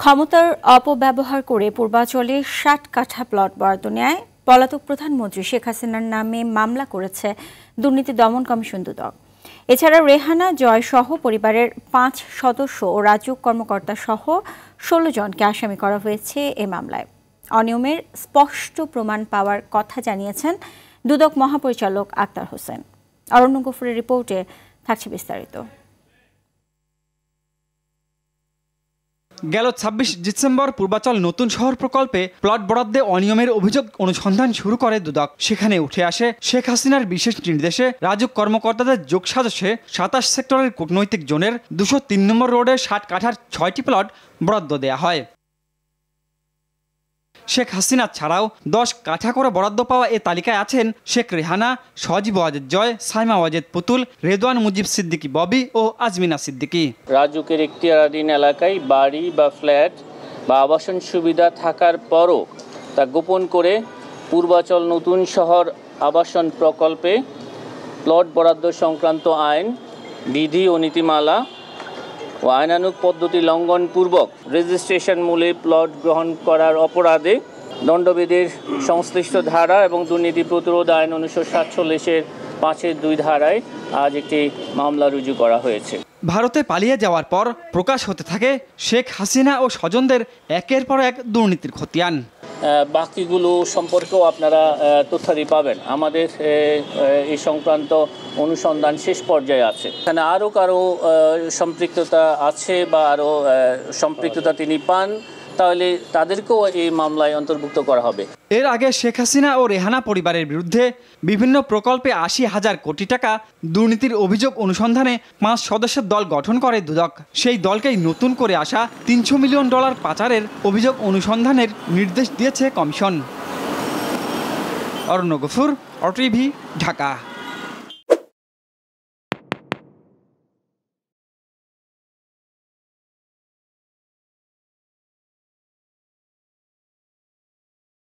ক্ষমতার অপব্যবহার করে পূর্বাঞ্চলে ৬০ কাঠা প্লট বরাদ্দ নেয় পলাতক প্রধানমন্ত্রী শেখ হাসিনার নামে মামলা করেছে দুর্নীতি দমন কমিশন দুদক। এছাড়া রেহানা জয় সহ পরিবারের ৫ সদস্য ও রাজউক কর্মকর্তা সহ ১৬ জনকে আসামি করা হয়েছে এ মামলায়। অনিয়মের স্পষ্ট প্রমাণ পাওয়ার কথা জানিয়েছেন দুদক মহাপরিচালক আক্তার হোসেন। অরণ্য গফুরের রিপোর্টে থাকছে বিস্তারিত। গেল ২৬ ডিসেম্বর পূর্বাচল নতুন শহর প্রকল্পে প্লট বরাদ্দে অনিয়মের অভিযোগ অনুসন্ধান শুরু করে দুদক। সেখানে উঠে আসে শেখ হাসিনার বিশেষ নির্দেশে রাজউক কর্মকর্তাদের যোগসাজশে ২৭ সেক্টরের কূটনৈতিক জোনের ২০৩ নম্বর রোডে ৬০ কাঠার ৬টি প্লট বরাদ্দ দেয়া হয়। শেখ হাসিনা ছাড়াও ১০ কাঠা করে বরাদ্দ পাওয়া এ তালিকায় আছেন শেখ রেহানা, সজীব ওয়াজেদ জয়, সাইমা ওয়াজেদ পুতুল, রেদওয়ান মুজিব সিদ্দিকী ববি ও আজমিনা সিদ্দিকী। রাজউকের এখতিয়ারাধীন এলাকায় বাড়ি বা ফ্ল্যাট বা আবাসন সুবিধা থাকার পরও তা গোপন করে পূর্বাচল নতুন শহর আবাসন প্রকল্পে প্লট বরাদ্দ সংক্রান্ত আইন, বিধি ও নীতিমালা ও আইনানুগ পদ্ধতি লঙ্ঘনপূর্বক রেজিস্ট্রেশন মূলে প্লট গ্রহণ করার অপরাধে দণ্ডবিধির সংশ্লিষ্ট ধারা এবং দুর্নীতি প্রতিরোধ আইন ১৯৪৭-এর ৫-২ ধারায় আজ একটি মামলা রুজু করা হয়েছে। ভারতে পালিয়ে যাওয়ার পর প্রকাশ হতে থাকে শেখ হাসিনা ও স্বজনদের একের পর এক দুর্নীতির খতিয়ান। বাকিগুলো সম্পর্কেও আপনারা তথ্যাদি পাবেন। আমাদের এই সংক্রান্ত অনুসন্ধান শেষ পর্যায়ে আছে। এখানে আরও কারো সম্পৃক্ততা আছে বা আরও সম্পৃক্ততা তিনি পান, তাহলে তাদেরকেও এই মামলায় অন্তর্ভুক্ত করা হবে। এর আগে শেখ হাসিনা ও রেহানা পরিবারের বিরুদ্ধে বিভিন্ন প্রকল্পে ৮০,০০০ কোটি টাকা দুর্নীতির অভিযোগ অনুসন্ধানে ৫ সদস্যের দল গঠন করে দুদক। সেই দলকেই নতুন করে আসা $৩০০ মিলিয়ন পাচারের অভিযোগ অনুসন্ধানের নির্দেশ দিয়েছে কমিশন। অরণ্য গফুর, অটিভি, ঢাকা।